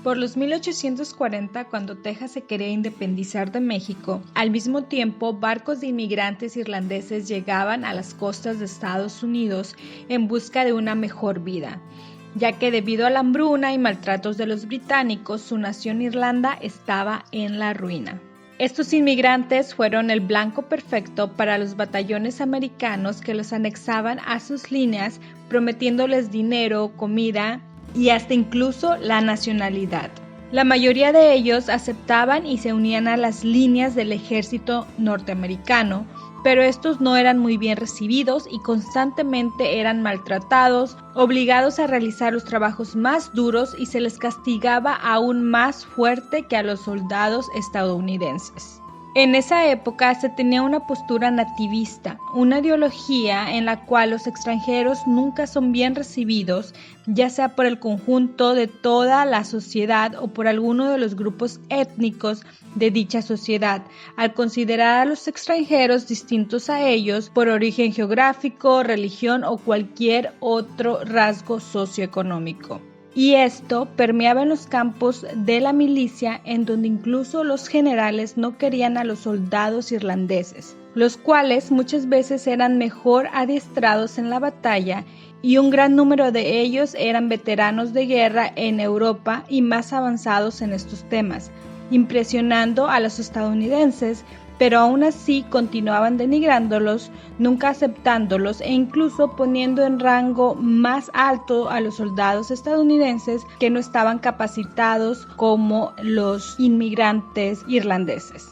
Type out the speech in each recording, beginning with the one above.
Por los 1840, cuando Texas se quería independizar de México, al mismo tiempo barcos de inmigrantes irlandeses llegaban a las costas de Estados Unidos en busca de una mejor vida, ya que debido a la hambruna y maltratos de los británicos, su nación Irlanda estaba en la ruina. Estos inmigrantes fueron el blanco perfecto para los batallones americanos que los anexaban a sus líneas, prometiéndoles dinero, comida y hasta incluso la nacionalidad. La mayoría de ellos aceptaban y se unían a las líneas del ejército norteamericano, pero estos no eran muy bien recibidos y constantemente eran maltratados, obligados a realizar los trabajos más duros y se les castigaba aún más fuerte que a los soldados estadounidenses. En esa época se tenía una postura nativista, una ideología en la cual los extranjeros nunca son bien recibidos, ya sea por el conjunto de toda la sociedad o por alguno de los grupos étnicos de dicha sociedad, al considerar a los extranjeros distintos a ellos por origen geográfico, religión o cualquier otro rasgo socioeconómico. Y esto permeaba en los campos de la milicia, en donde incluso los generales no querían a los soldados irlandeses, los cuales muchas veces eran mejor adiestrados en la batalla y un gran número de ellos eran veteranos de guerra en Europa y más avanzados en estos temas, impresionando a los estadounidenses, pero aún así continuaban denigrándolos, nunca aceptándolos e incluso poniendo en rango más alto a los soldados estadounidenses que no estaban capacitados como los inmigrantes irlandeses.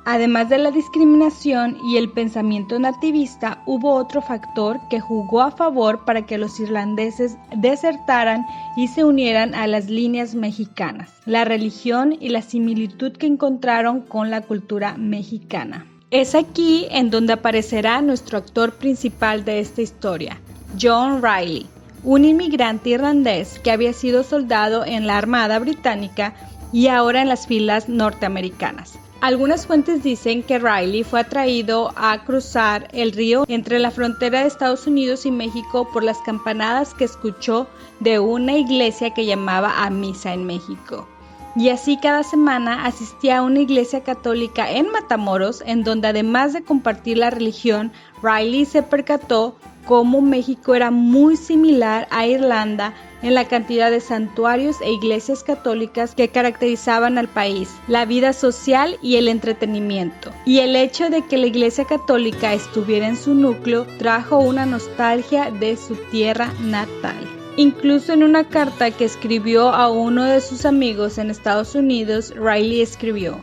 Además de la discriminación y el pensamiento nativista, hubo otro factor que jugó a favor para que los irlandeses desertaran y se unieran a las líneas mexicanas: la religión y la similitud que encontraron con la cultura mexicana. Es aquí en donde aparecerá nuestro actor principal de esta historia, John Riley, un inmigrante irlandés que había sido soldado en la Armada Británica y ahora en las filas norteamericanas. Algunas fuentes dicen que Riley fue atraído a cruzar el río entre la frontera de Estados Unidos y México por las campanadas que escuchó de una iglesia que llamaba a misa en México. Y así cada semana asistía a una iglesia católica en Matamoros, en donde además de compartir la religión, Riley se percató cómo México era muy similar a Irlanda en la cantidad de santuarios e iglesias católicas que caracterizaban al país, la vida social y el entretenimiento. Y el hecho de que la iglesia católica estuviera en su núcleo trajo una nostalgia de su tierra natal. Incluso en una carta que escribió a uno de sus amigos en Estados Unidos, Riley escribió: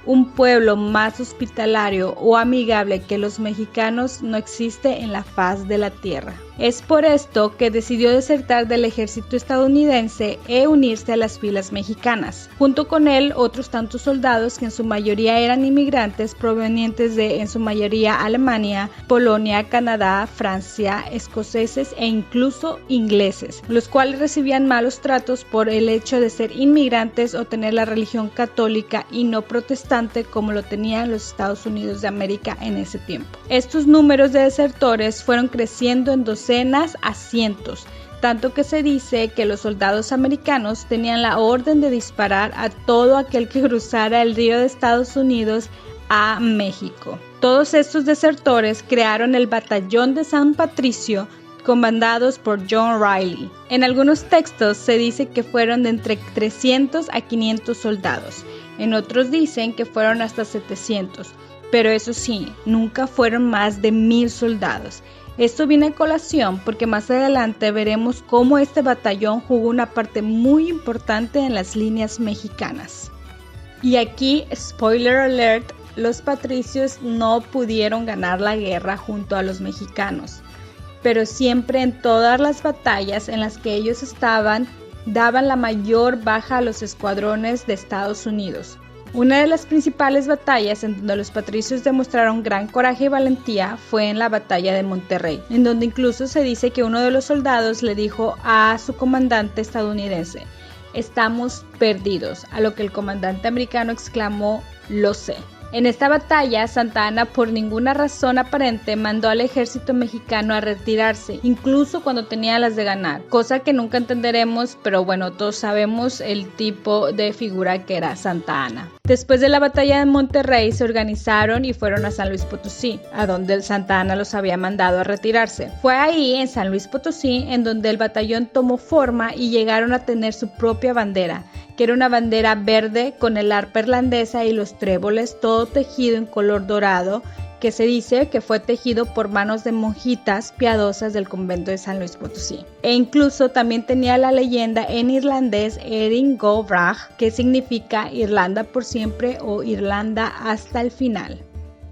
"Un pueblo más hospitalario o amigable que los mexicanos no existe en la faz de la tierra". Es por esto que decidió desertar del ejército estadounidense e unirse a las filas mexicanas. Junto con él, otros tantos soldados que en su mayoría eran inmigrantes provenientes de, en su mayoría, Alemania, Polonia, Canadá, Francia, escoceses e incluso ingleses, los cuales recibían malos tratos por el hecho de ser inmigrantes o tener la religión católica y no protestante como lo tenían los Estados Unidos de América en ese tiempo. Estos números de desertores fueron creciendo en docenas a cientos, tanto que se dice que los soldados americanos tenían la orden de disparar a todo aquel que cruzara el río de Estados Unidos a México. Todos estos desertores crearon el Batallón de San Patricio, comandados por John Riley. En algunos textos se dice que fueron de entre 300 a 500 soldados, en otros dicen que fueron hasta 700, pero eso sí, nunca fueron más de 1000 soldados. Esto viene a colación porque más adelante veremos cómo este batallón jugó una parte muy importante en las líneas mexicanas. Y aquí, spoiler alert, los patricios no pudieron ganar la guerra junto a los mexicanos, pero siempre en todas las batallas en las que ellos estaban, daban la mayor baja a los escuadrones de Estados Unidos. Una de las principales batallas en donde los patricios demostraron gran coraje y valentía fue en la batalla de Monterrey, en donde incluso se dice que uno de los soldados le dijo a su comandante estadounidense: "Estamos perdidos", a lo que el comandante americano exclamó: "Lo sé". En esta batalla, Santa Anna por ninguna razón aparente mandó al ejército mexicano a retirarse, incluso cuando tenía las de ganar, cosa que nunca entenderemos, pero bueno, todos sabemos el tipo de figura que era Santa Anna. Después de la batalla de Monterrey se organizaron y fueron a San Luis Potosí, a donde Santa Anna los había mandado a retirarse. Fue ahí, en San Luis Potosí, en donde el batallón tomó forma y llegaron a tener su propia bandera, que era una bandera verde con el arpa irlandesa y los tréboles, todo tejido en color dorado, que se dice que fue tejido por manos de monjitas piadosas del convento de San Luis Potosí. E incluso también tenía la leyenda en irlandés Erin Go Bragh, que significa Irlanda por siempre o Irlanda hasta el final.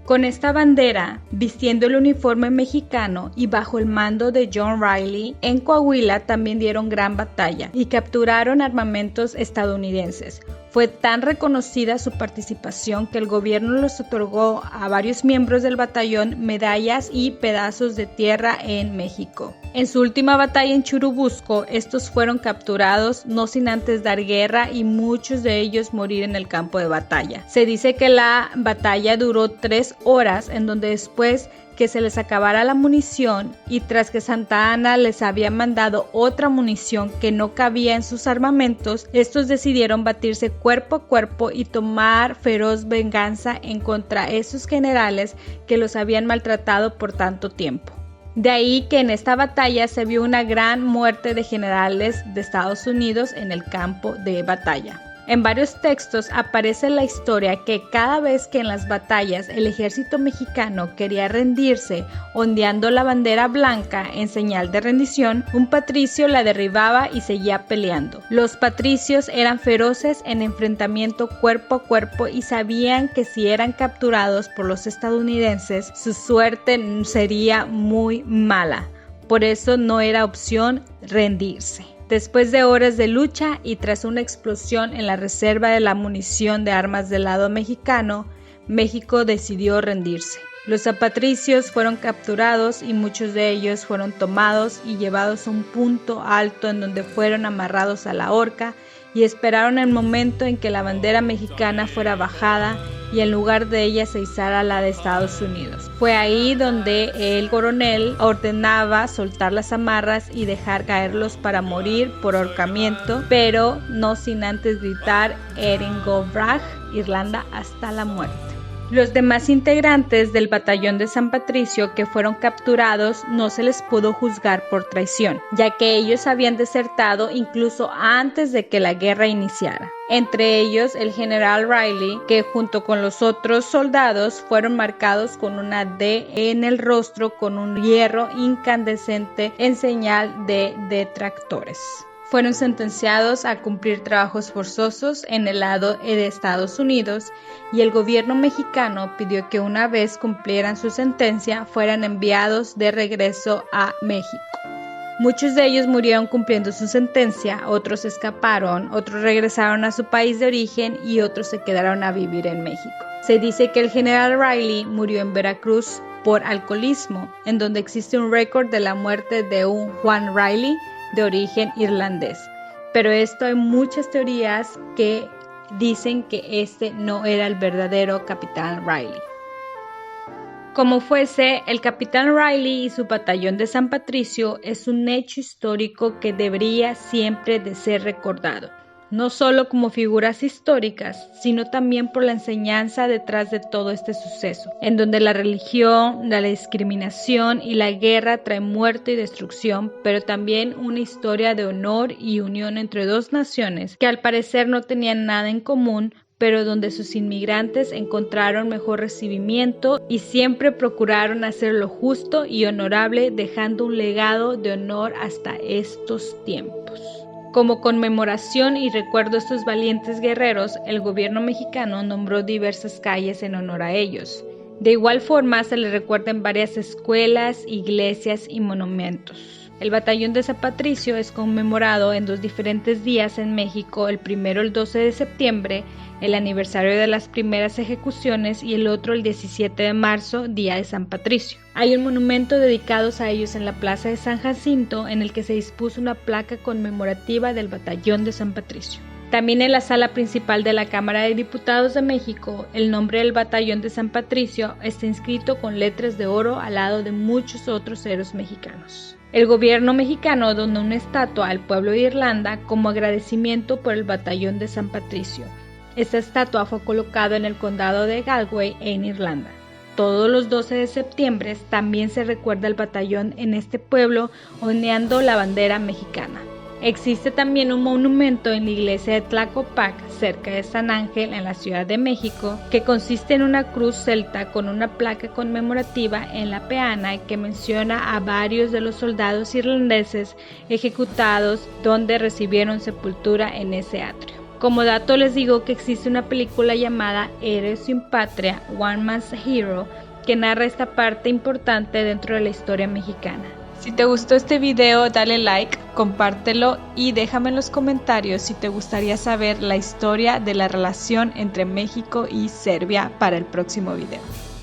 Con esta bandera, vistiendo el uniforme mexicano y bajo el mando de John Riley, en Coahuila también dieron gran batalla y capturaron armamentos estadounidenses. Fue tan reconocida su participación que el gobierno les otorgó a varios miembros del batallón medallas y pedazos de tierra en México. En su última batalla en Churubusco, estos fueron capturados no sin antes dar guerra y muchos de ellos morir en el campo de batalla. Se dice que la batalla duró 3 horas, en donde después que se les acabara la munición y tras que Santa Anna les había mandado otra munición que no cabía en sus armamentos, estos decidieron batirse cuerpo a cuerpo y tomar feroz venganza en contra de esos generales que los habían maltratado por tanto tiempo. De ahí que en esta batalla se vio una gran muerte de generales de Estados Unidos en el campo de batalla. En varios textos aparece la historia que cada vez que en las batallas el ejército mexicano quería rendirse ondeando la bandera blanca en señal de rendición, un patricio la derribaba y seguía peleando. Los patricios eran feroces en enfrentamiento cuerpo a cuerpo y sabían que si eran capturados por los estadounidenses, su suerte sería muy mala. Por eso no era opción rendirse. Después de horas de lucha y tras una explosión en la reserva de la munición de armas del lado mexicano, México decidió rendirse. Los apatricios fueron capturados y muchos de ellos fueron tomados y llevados a un punto alto en donde fueron amarrados a la horca y esperaron el momento en que la bandera mexicana fuera bajada y en lugar de ella se izara la de Estados Unidos. Fue ahí donde el coronel ordenaba soltar las amarras y dejar caerlos para morir por ahorcamiento, pero no sin antes gritar Erin Go Bragh, Irlanda hasta la muerte. Los demás integrantes del batallón de San Patricio que fueron capturados no se les pudo juzgar por traición, ya que ellos habían desertado incluso antes de que la guerra iniciara. Entre ellos el general Riley, que junto con los otros soldados fueron marcados con una D en el rostro con un hierro incandescente en señal de detractores. Fueron sentenciados a cumplir trabajos forzosos en el lado de Estados Unidos y el gobierno mexicano pidió que una vez cumplieran su sentencia fueran enviados de regreso a México. Muchos de ellos murieron cumpliendo su sentencia, otros escaparon, otros regresaron a su país de origen y otros se quedaron a vivir en México. Se dice que el general Riley murió en Veracruz por alcoholismo, en donde existe un récord de la muerte de un Juan Riley de origen irlandés. Pero esto hay muchas teorías que dicen que este no era el verdadero capitán Riley. Como fuese, el capitán Riley y su batallón de San Patricio es un hecho histórico que debería siempre de ser recordado, no solo como figuras históricas, sino también por la enseñanza detrás de todo este suceso, en donde la religión, la discriminación y la guerra traen muerte y destrucción, pero también una historia de honor y unión entre dos naciones que al parecer no tenían nada en común, pero donde sus inmigrantes encontraron mejor recibimiento y siempre procuraron hacer lo justo y honorable, dejando un legado de honor hasta estos tiempos. Como conmemoración y recuerdo a estos valientes guerreros, el gobierno mexicano nombró diversas calles en honor a ellos. De igual forma, se les recuerda en varias escuelas, iglesias y monumentos. El batallón de San Patricio es conmemorado en 2 diferentes días en México, el primero el 12 de septiembre, el aniversario de las primeras ejecuciones, y el otro el 17 de marzo, Día de San Patricio. Hay un monumento dedicado a ellos en la Plaza de San Jacinto, en el que se dispuso una placa conmemorativa del batallón de San Patricio. También en la sala principal de la Cámara de Diputados de México, el nombre del batallón de San Patricio está inscrito con letras de oro al lado de muchos otros héroes mexicanos. El gobierno mexicano donó una estatua al pueblo de Irlanda como agradecimiento por el batallón de San Patricio. Esta estatua fue colocada en el condado de Galway, en Irlanda. Todos los 12 de septiembre también se recuerda el batallón en este pueblo ondeando la bandera mexicana. Existe también un monumento en la iglesia de Tlacopac, cerca de San Ángel, en la Ciudad de México, que consiste en una cruz celta con una placa conmemorativa en la peana que menciona a varios de los soldados irlandeses ejecutados donde recibieron sepultura en ese atrio. Como dato les digo que existe una película llamada Héroes sin Patria, One Man's Hero, que narra esta parte importante dentro de la historia mexicana. Si te gustó este video, dale like, compártelo y déjame en los comentarios si te gustaría saber la historia de la relación entre México y Serbia para el próximo video.